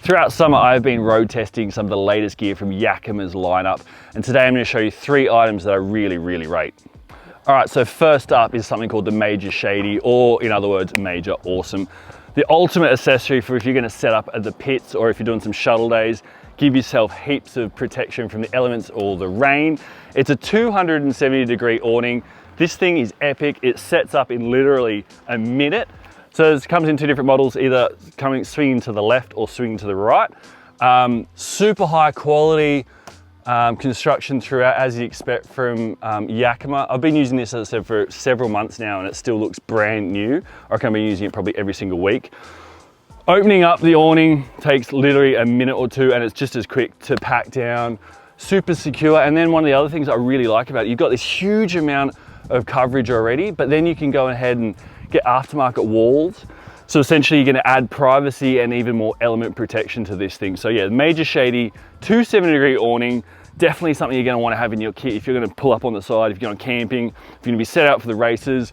Throughout summer, I've been road testing some of the latest gear from Yakima's lineup, and today I'm going to show you 3 items that I really rate. All right, so first up is something called the Major Shady, or in other words, Major Awesome. The ultimate accessory for if you're going to set up at the pits or if you're doing some shuttle days, give yourself heaps of protection from the elements or the rain. It's a 270-degree awning. This thing is epic. It sets up in literally a minute. So it comes in 2 different models, either swinging to the left or swinging to the right. Super high quality construction throughout, as you expect from Yakima. I've been using this, as I said, for several months now, and it still looks brand new. I reckon I've been using it probably every single week. Opening up the awning takes literally a minute or 2, and it's just as quick to pack down. Super secure. And then one of the other things I really like about it, you've got this huge amount of coverage already, but then you can go ahead and get aftermarket walls. So essentially you're going to add privacy and even more element protection to this thing. So yeah, Major Shady, 270-degree awning, definitely something you're going to want to have in your kit if you're going to pull up on the side, if you're going camping, if you're going to be set out for the races.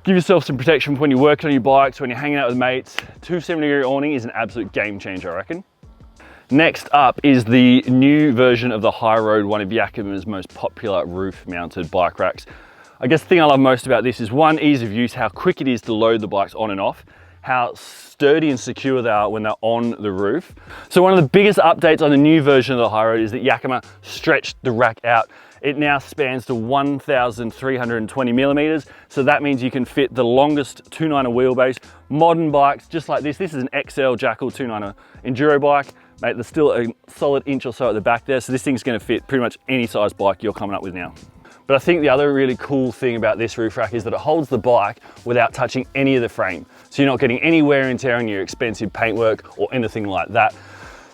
Give yourself some protection for when you're working on your bikes, when you're hanging out with mates. 270-degree awning is an absolute game changer, I reckon. Next up is the new version of the HighRoad, one of Yakima's most popular roof-mounted bike racks. I guess the thing I love most about this is one, ease of use, how quick it is to load the bikes on and off, how sturdy and secure they are when they're on the roof. So one of the biggest updates on the new version of the HighRoad is that Yakima stretched the rack out. It now spans to 1,320 millimeters. So that means you can fit the longest 290 wheelbase. Modern bikes, just like this is an XL Jackal 290 enduro bike. Mate, there's still a solid inch or so at the back there. So this thing's gonna fit pretty much any size bike you're coming up with now. But I think the other really cool thing about this roof rack is that it holds the bike without touching any of the frame. So you're not getting any wear and tear on your expensive paintwork or anything like that.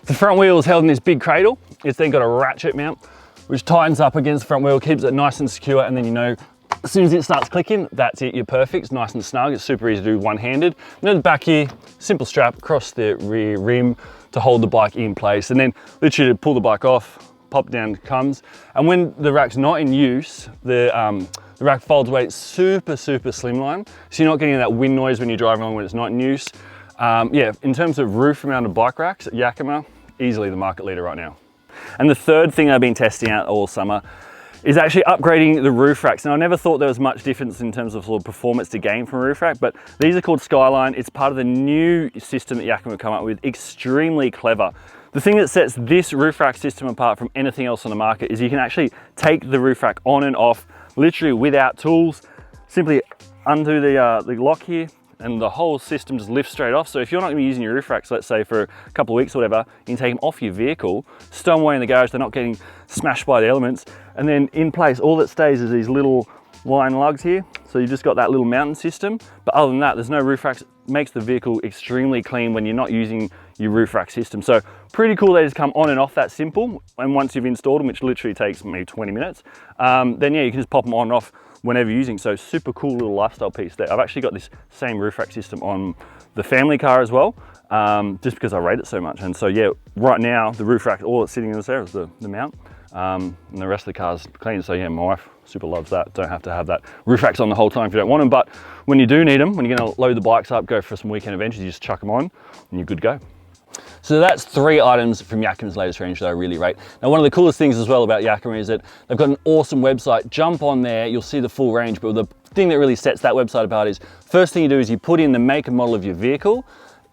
The front wheel is held in this big cradle. It's then got a ratchet mount, which tightens up against the front wheel, keeps it nice and secure, and then you know, as soon as it starts clicking, that's it, you're perfect. It's nice and snug. It's super easy to do one-handed. And then the back here, simple strap across the rear rim to hold the bike in place. And then literally to pull the bike off, pop down comes. And when the rack's not in use, the rack folds away. It's super slimline, so you're not getting that wind noise when you're driving along when it's not in use. Yeah, in terms of roof mounted bike racks, Yakima, easily the market leader right now. And the third thing I've been testing out all summer is actually upgrading the roof racks. Now, I never thought there was much difference in terms of sort of performance to gain from a roof rack, but these are called Skyline. It's part of the new system that Yakima come up with, extremely clever. The thing that sets this roof rack system apart from anything else on the market is you can actually take the roof rack on and off, literally without tools. Simply undo the lock here, and the whole system just lifts straight off. So if you're not gonna be using your roof racks, let's say for a couple of weeks or whatever, you can take them off your vehicle, stow them away in the garage, they're not getting smashed by the elements, and then in place, all that stays is these little line lugs here. So you've just got that little mounting system. But other than that, there's no roof racks. It makes the vehicle extremely clean when you're not using your roof rack system. So pretty cool, they just come on and off that simple. And once you've installed them, which literally takes maybe 20 minutes, then yeah, you can just pop them on and off whenever you're using. So super cool little lifestyle piece there. I've actually got this same roof rack system on the family car as well, just because I rate it so much. And so yeah, right now the roof rack, all that's sitting in there is the mount, and the rest of the car's clean. So yeah, my wife super loves that. Don't have to have that roof racks on the whole time if you don't want them, but when you do need them, when you're gonna load the bikes up, go for some weekend adventures, you just chuck them on and you're good to go. So that's 3 items from Yakima's latest range that I really rate. Now, one of the coolest things as well about Yakima is that they've got an awesome website. Jump on there, you'll see the full range, but the thing that really sets that website apart is, first thing you do is you put in the make and model of your vehicle,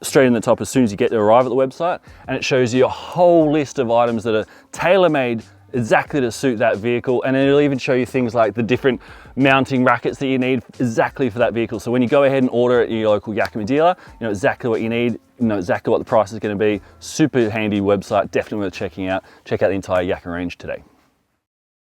straight in the top as soon as you get to arrive at the website, and it shows you a whole list of items that are tailor-made exactly to suit that vehicle, and it'll even show you things like the different mounting rackets that you need exactly for that vehicle. So when you go ahead and order at your local Yakima dealer, you know exactly what you need, you know exactly what the price is going to be. Super handy website, definitely worth checking out. Check out the entire Yakima range today.